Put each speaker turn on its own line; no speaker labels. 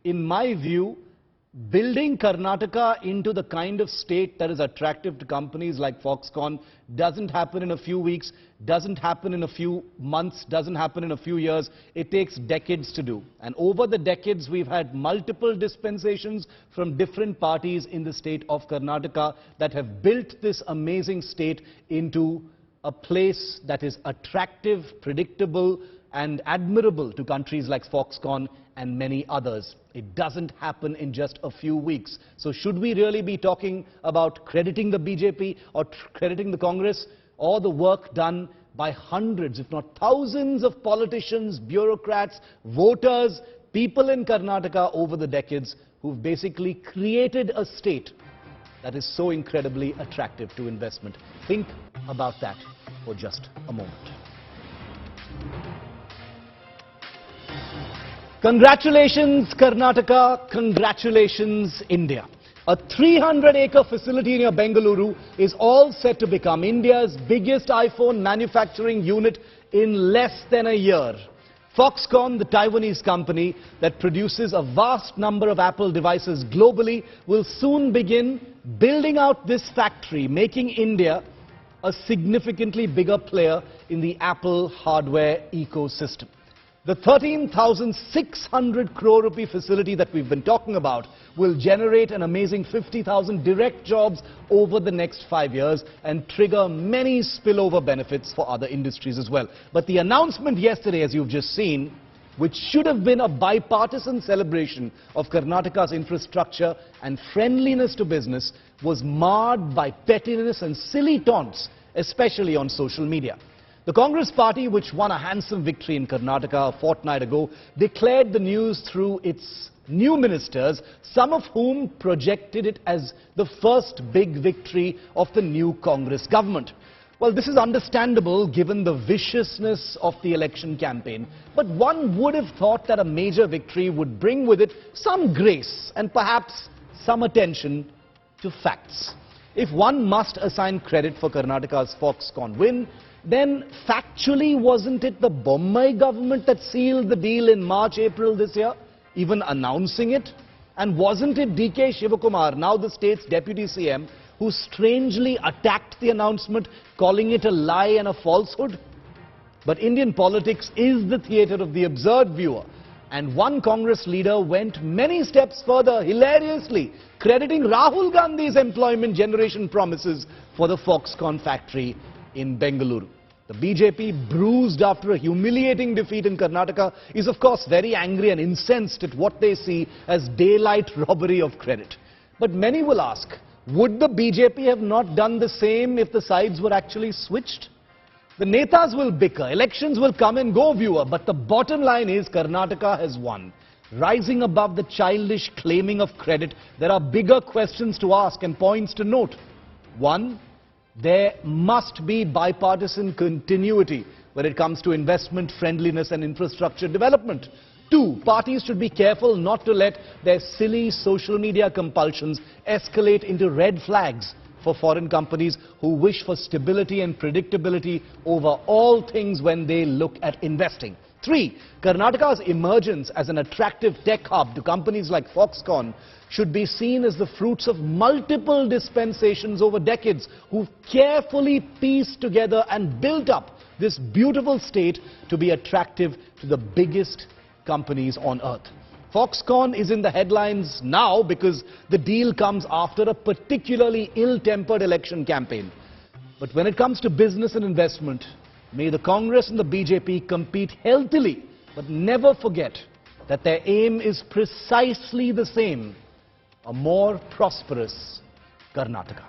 in my view, building Karnataka into the kind of state that is attractive to companies like Foxconn doesn't happen in a few weeks, doesn't happen in a few months, doesn't happen in a few years. It takes decades to do. And over the decades, we've had multiple dispensations from different parties in the state of Karnataka that have built this amazing state into a place that is attractive, predictable, and admirable to countries like Foxconn and many others. It doesn't happen in just a few weeks. So should we really be talking about crediting the BJP or crediting the Congress, or the work done by hundreds, if not thousands of politicians, bureaucrats, voters, people in Karnataka over the decades who've basically created a state that is so incredibly attractive to investment? Think about that for just a moment. Congratulations, Karnataka. Congratulations, India. A 300-acre facility near Bengaluru is all set to become India's biggest iPhone manufacturing unit in less than a year. Foxconn, the Taiwanese company that produces a vast number of Apple devices globally, will soon begin building out this factory, making India a significantly bigger player in the Apple hardware ecosystem. The 13,600 crore rupee facility that we've been talking about will generate an amazing 50,000 direct jobs over the next 5 years and trigger many spillover benefits for other industries as well. But the announcement yesterday, as you've just seen, which should have been a bipartisan celebration of Karnataka's infrastructure and friendliness to business, was marred by pettiness and silly taunts, especially on social media. The Congress party, which won a handsome victory in Karnataka a fortnight ago, declared the news through its new ministers, some of whom projected it as the first big victory of the new Congress government. Well, this is understandable given the viciousness of the election campaign, but one would have thought that a major victory would bring with it some grace and perhaps some attention to facts. If one must assign credit for Karnataka's Foxconn win, then factually wasn't it the Bommai government that sealed the deal in March, April this year, even announcing it? And wasn't it D.K. Shivakumar, now the state's deputy CM, who strangely attacked the announcement, calling it a lie and a falsehood? But Indian politics is the theatre of the absurd viewer. And one Congress leader went many steps further, hilariously, crediting Rahul Gandhi's employment generation promises for the Foxconn factory in Bengaluru. The BJP, bruised after a humiliating defeat in Karnataka, is of course very angry and incensed at what they see as daylight robbery of credit. But many will ask, would the BJP have not done the same if the sides were actually switched? The netas will bicker, elections will come and go, viewer, but the bottom line is Karnataka has won. Rising above the childish claiming of credit, there are bigger questions to ask and points to note. One, there must be bipartisan continuity when it comes to investment, friendliness and infrastructure development. Two, parties should be careful not to let their silly social media compulsions escalate into red flags for foreign companies who wish for stability and predictability over all things when they look at investing. Three, Karnataka's emergence as an attractive tech hub to companies like Foxconn should be seen as the fruits of multiple dispensations over decades who've carefully pieced together and built up this beautiful state to be attractive to the biggest companies on earth. Foxconn is in the headlines now because the deal comes after a particularly ill-tempered election campaign. But when it comes to business and investment, may the Congress and the BJP compete healthily, but never forget that their aim is precisely the same: a more prosperous Karnataka.